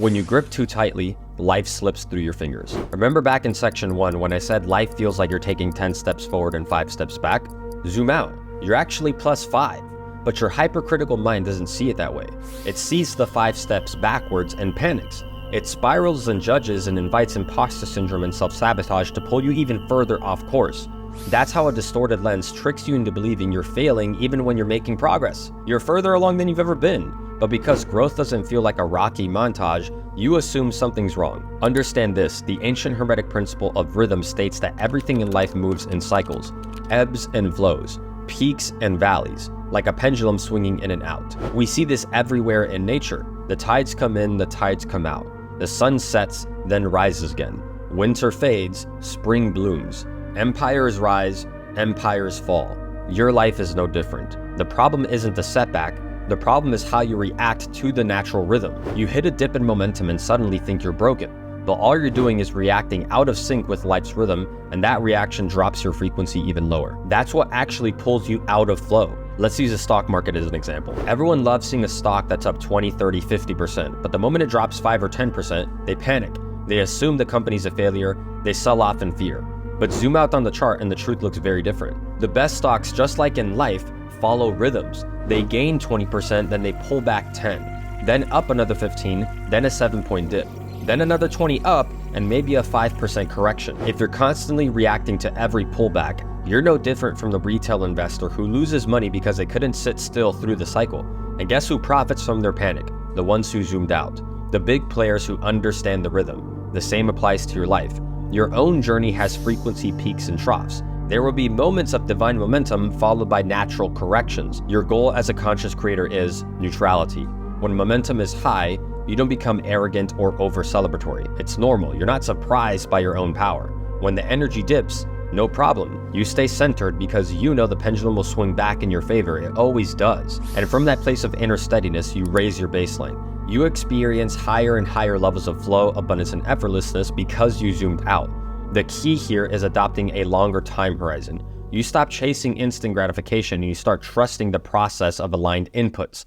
When you grip too tightly, life slips through your fingers. Remember back in section 1 when I said life feels like you're taking 10 steps forward and 5 steps back? Zoom out. You're actually plus 5. But your hypercritical mind doesn't see it that way. It sees the 5 steps backwards and panics. It spirals and judges and invites imposter syndrome and self-sabotage to pull you even further off course. That's how a distorted lens tricks you into believing you're failing even when you're making progress. You're further along than you've ever been, but because growth doesn't feel like a rocky montage, you assume something's wrong. Understand this, the ancient Hermetic principle of rhythm states that everything in life moves in cycles, ebbs and flows, peaks and valleys, like a pendulum swinging in and out. We see this everywhere in nature. The tides come in, the tides come out. The sun sets, then rises again. Winter fades, spring blooms. Empires rise, empires fall. Your life is no different. The problem isn't the setback, the problem is how you react to the natural rhythm. You hit a dip in momentum and suddenly think you're broken. But all you're doing is reacting out of sync with life's rhythm, and that reaction drops your frequency even lower. That's what actually pulls you out of flow. Let's use the stock market as an example. Everyone loves seeing a stock that's up 20, 30, 50%, but the moment it drops 5 or 10%, they panic. They assume the company's a failure, they sell off in fear. But zoom out on the chart and the truth looks very different. The best stocks, just like in life, follow rhythms. They gain 20%, then they pull back 10, then up another 15, then a 7-point dip, then another 20 up, and maybe a 5% correction. If you're constantly reacting to every pullback, you're no different from the retail investor who loses money because they couldn't sit still through the cycle. And guess who profits from their panic? The ones who zoomed out. The big players who understand the rhythm. The same applies to your life. Your own journey has frequency peaks and troughs. There will be moments of divine momentum followed by natural corrections. Your goal as a conscious creator is neutrality. When momentum is high, you don't become arrogant or over-celebratory. It's normal. You're not surprised by your own power. When the energy dips, no problem. You stay centered because you know the pendulum will swing back in your favor. It always does. And from that place of inner steadiness, you raise your baseline. You experience higher and higher levels of flow, abundance, and effortlessness because you zoomed out. The key here is adopting a longer time horizon. You stop chasing instant gratification and you start trusting the process of aligned inputs.